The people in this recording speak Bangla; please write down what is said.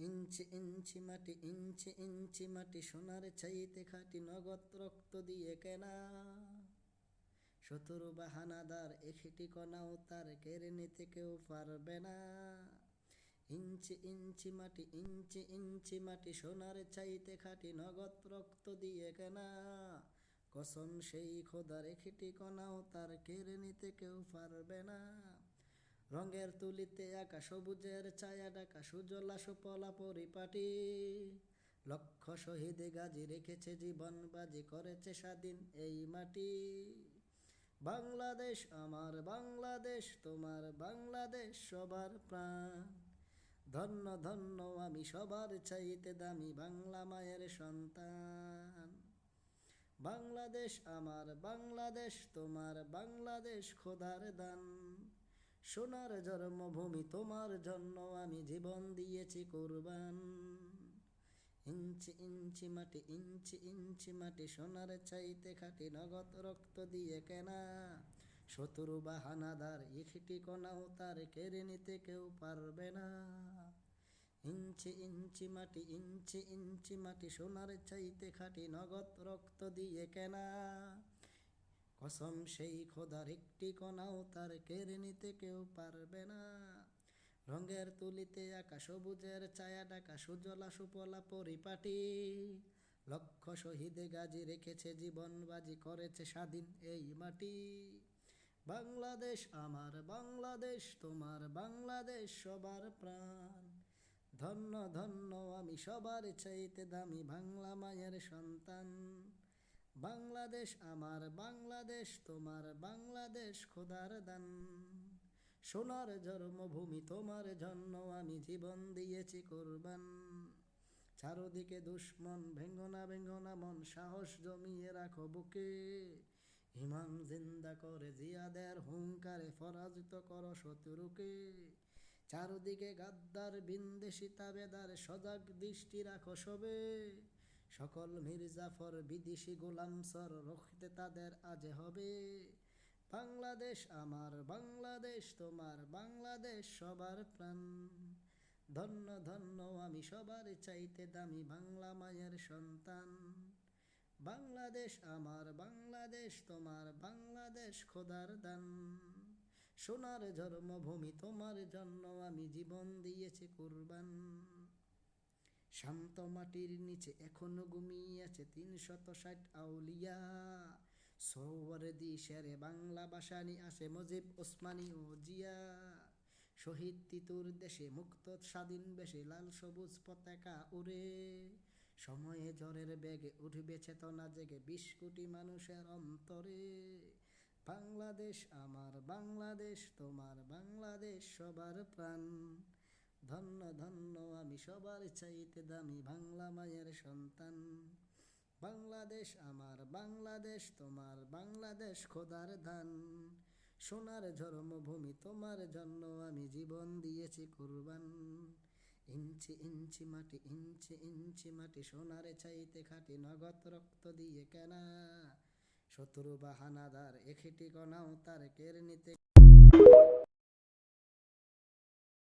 ইঞ্চি ইঞ্চি মাটি, ইঞ্চি ইঞ্চি মাটি, সোনার চাইতে খাঁটি, নগদ রক্ত দিয়ে কেনা। শত্রু বাহানাদার একটি কণাও তার কেড়ে নিতে কেউ পারবে না। ইঞ্চি ইঞ্চি মাটি, ইঞ্চি ইঞ্চি মাটি, সোনার চাইতে খাঁটি, নগদ রক্ত দিয়ে কেনা। কসম সেই খোদার, একটি কণাও তার কেড়ে নিতে কেউ পারবে না। রঙের তুলিতে আঁকা সবুজের ছায়া ঢাকা, সুজলা সুফলা পরিপাটি। লক্ষ শহীদ গাজী রেখেছে জীবন বাজি, করেছে স্বাধীন এই মাটি। বাংলাদেশ আমার বাংলাদেশ, তোমার বাংলাদেশ সবার প্রাণ। ধন্য ধন্য আমি সবার চাইতে দামি, বাংলা মায়ের সন্তান। বাংলাদেশ আমার বাংলাদেশ, তোমার বাংলাদেশ খোদার দান। সোনার জন্মভূমি, তোমার জন্য আমি জীবন দিয়েছি কুরবান। ইঞ্চি ইঞ্চি মাটি, ইঞ্চি ইঞ্চি মাটি, সোনার চাইতে খাঁটি, নগদ রক্ত দিয়ে কেনা। শত্রু বাহানাদার একটি কণাও তার কেড়ে নিতে কেউ পারবে না। ইঞ্চি ইঞ্চি মাটি, ইঞ্চি ইঞ্চি মাটি, সোনার চাইতে খাঁটি, নগদ রক্ত দিয়ে কেনা। কসম সেই খোদার, একটি কণাও তার কেড়ে নিতে কেউ পারবে না। রঙের তুলিতে আঁকা সবুজের ছায়া ঢাকা, সুজলা সুফলা পরিপাটি। লক্ষ শহীদ গাজী রেখেছে জীবন বাজি, করেছে স্বাধীন এই মাটি। বাংলাদেশ আমার বাংলাদেশ, তোমার বাংলাদেশ সবার প্রাণ। ধন্য ধন্য আমি সবার চাইতে দামি, বাংলা মায়ের সন্তান। বাংলাদেশ আমার বাংলাদেশ, তোমার বাংলাদেশ খোদার দান। সোনার জন্মভূমি, তোমার জন্য আমি জীবন দিয়েছি কুরবান। চারদিকে দুশ্মন, ভেঙ্গনা ভেঙ্গনা মন, সাহস জমিয়ে রাখো বুকে। ইমান জিন্দা করে জিয়াদের হুঙ্কারে, পরাজিত করো শত্রুকে। চারদিকে গাদ্দার বিন্দেশি তাবেদার, সজাগ দৃষ্টি রাখো সবে। সকল মির্জাফর বিদেশি গোলামসর, রক্ষিতে তাদের আজ হবে। বাংলাদেশ আমার বাংলাদেশ, তোমার বাংলাদেশ সবার প্রাণ। ধন্য ধন্য আমি সবার চাইতে দামি, বাংলা মায়ের সন্তান। বাংলাদেশ আমার বাংলাদেশ, তোমার বাংলাদেশ খোদার দান। সোনার জন্মভূমি, তোমার জন্য আমি জীবন দিয়েছি কুরবান। শান্ত মাটির নিচে এখনো ঘুমিয়ে আছে ৩৬০ আউলিয়া। সৌবর্দী শেরে বাংলা ভাষা নিয়ে আসে মুজিব, ওসমানী ও জিয়া। শহীদ তিতুর দেশে মুক্ত স্বাধীন বেশে, লাল সবুজ পতাকা উড়ে। সময়ে ঝড়ের বেগে উঠবে চেতনা জেগে, ২০ কোটি মানুষের অন্তরে। বাংলাদেশ আমার বাংলাদেশ, তোমার বাংলাদেশ সবার প্রাণ। ধন্য ধন্য আমি সবার চাইতে দামি, বাংলা মায়ের সন্তান। বাংলাদেশ আমার বাংলাদেশ, তোমার বাংলাদেশ খোদার দান। সোনার জন্মভূমি, তোমার জন্য আমি জীবন দিয়েছি কুরবান। ইঞ্চি ইঞ্চি মাটি, ইঞ্চি ইঞ্চি মাটি, সোনার চাইতে খাঁটি, নগদ রক্ত দিয়ে কেনা। শত্রু বাহানাদার একটি কণাও তার কেড়ে নিতে